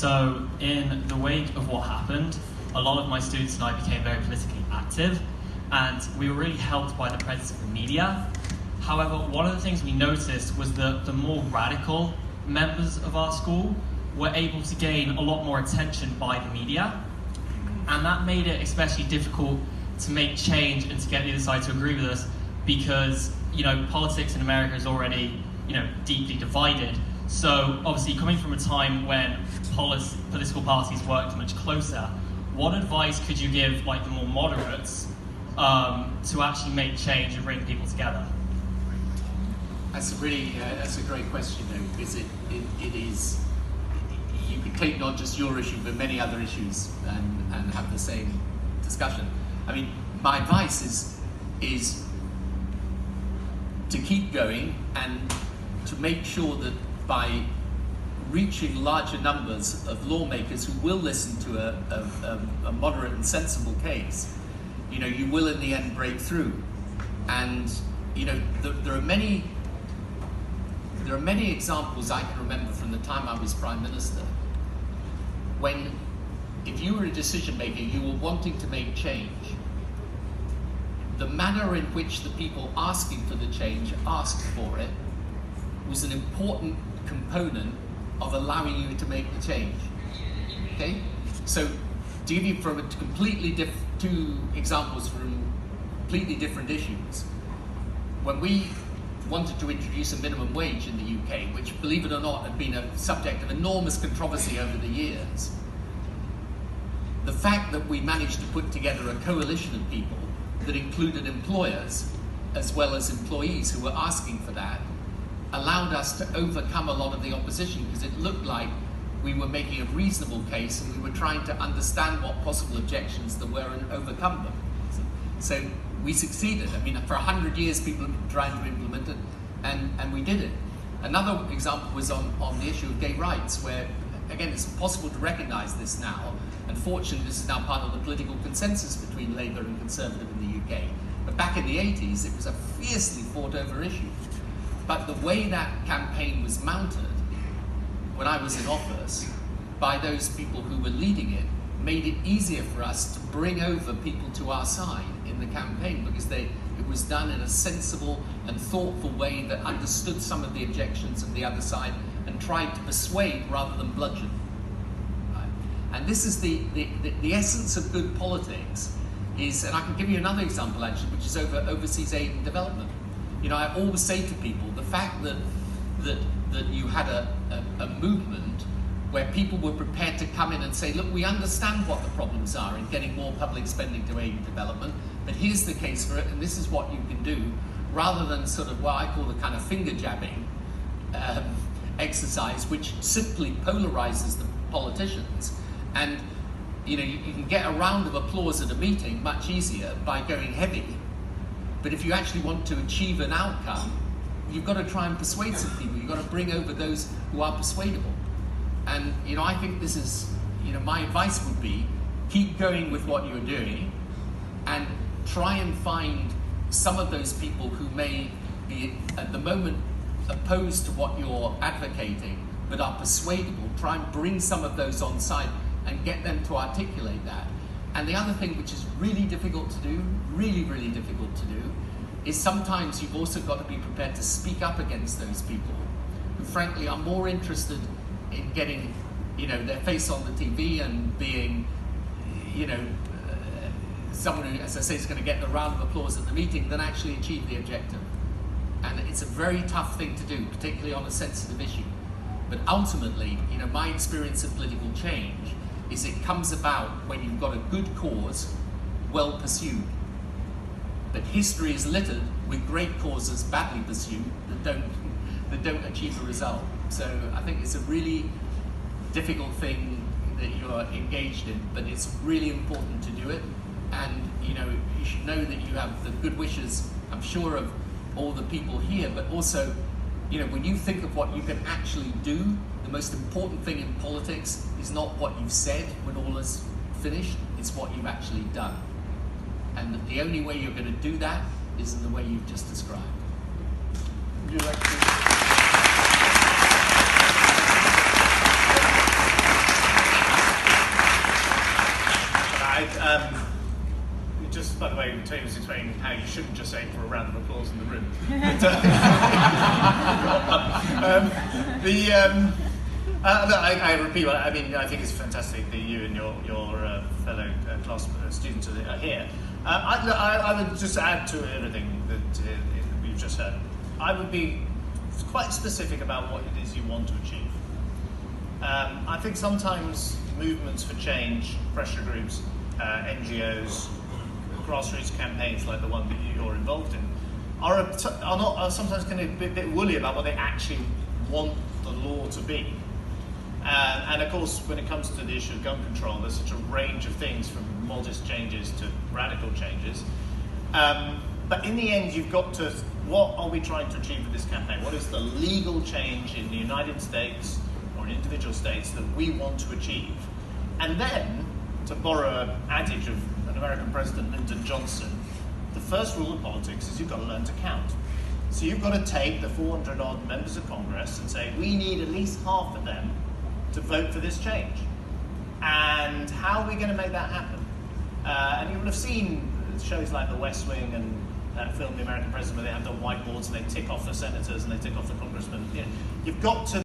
So in the wake of what happened, a lot of my students and I became very politically active, and we were really helped by the presence of the media. However, one of the things we noticed was that the more radical members of our school were able to gain a lot more attention by the media, and that made it especially difficult to make change and to get the other side to agree with us, because politics in America is already deeply divided. So obviously, coming from a time when political parties worked much closer, what advice could you give the more moderates to actually make change and bring people together? That's a great question, though, because it is, you could take not just your issue but many other issues and have the same discussion. I mean, my advice is to keep going and to make sure that by reaching larger numbers of lawmakers who will listen to a moderate and sensible case, you will in the end break through. And there are many examples I can remember from the time I was Prime Minister, when if you were a decision maker, you were wanting to make change, the manner in which the people asking for the change asked for it was an important component of allowing you to make the change. Okay? So, to give you from two examples from completely different issues, when we wanted to introduce a minimum wage in the UK, which, believe it or not, had been a subject of enormous controversy over the years, the fact that we managed to put together a coalition of people that included employers as well as employees who were asking for that allowed us to overcome a lot of the opposition, because it looked like we were making a reasonable case and we were trying to understand what possible objections there were and overcome them. So we succeeded. I mean, for 100 years people have been trying to implement it, and we did it. Another example was on the issue of gay rights, where, again, it's possible to recognise this now. Unfortunately, this is now part of the political consensus between Labour and Conservative in the UK. But back in the 80s, it was a fiercely fought over issue. But the way that campaign was mounted when I was in office by those people who were leading it made it easier for us to bring over people to our side in the campaign, because it was done in a sensible and thoughtful way that understood some of the objections of the other side and tried to persuade rather than bludgeon. Right? And this is the essence of good politics. And I can give you another example actually, which is over overseas aid and development. I always say to people, the fact that you had a movement where people were prepared to come in and say, look, we understand what the problems are in getting more public spending to aid and development, but here's the case for it, and this is what you can do, rather than sort of what I call the kind of finger jabbing exercise, which simply polarizes the politicians. And you can get a round of applause at a meeting much easier by going heavy. But if you actually want to achieve an outcome, you've got to try and persuade some people. You've got to bring over those who are persuadable. And I think this is, my advice would be, keep going with what you're doing and try and find some of those people who may be at the moment opposed to what you're advocating but are persuadable. Try and bring some of those on side and get them to articulate that. And the other thing, which is really difficult to do, really, really difficult to do, is sometimes you've also got to be prepared to speak up against those people who frankly are more interested in getting their face on the TV and being someone who, as I say, is going to get the round of applause at the meeting than actually achieve the objective. And it's a very tough thing to do, particularly on a sensitive issue. But ultimately, my experience of political change is it comes about when you've got a good cause, well pursued. But history is littered with great causes badly pursued that don't achieve a result. So I think it's a really difficult thing that you're engaged in, but it's really important to do it. And you should know that you have the good wishes, I'm sure, of all the people here, but also, when you think of what you can actually do, the most important thing in politics is not what you've said when all is finished, it's what you've actually done. And the only way you're going to do that is in the way you've just described. Would you like to... Just by the way, Tony was explaining how you shouldn't just aim for a round of applause in the room. Look, I repeat, I mean, I think it's fantastic that you and your fellow class students are here. I would just add to everything that we've just heard. I would be quite specific about what it is you want to achieve. I think sometimes movements for change, pressure groups, NGOs, grassroots campaigns like the one that you're involved in, are sometimes kind of a bit woolly about what they actually want the law to be. And of course, when it comes to the issue of gun control, there's such a range of things from modest changes to radical changes. But in the end, you've got to, what are we trying to achieve with this campaign? What is the legal change in the United States or in individual states that we want to achieve? And then, to borrow an adage of an American president, Lyndon Johnson, the first rule of politics is you've got to learn to count. So you've got to take the 400 odd members of Congress and say, we need at least half of them to vote for this change. And how are we going to make that happen? And you will have seen shows like The West Wing and that film, The American President, where they have the whiteboards and they tick off the senators and they tick off the congressmen. You know, you've got to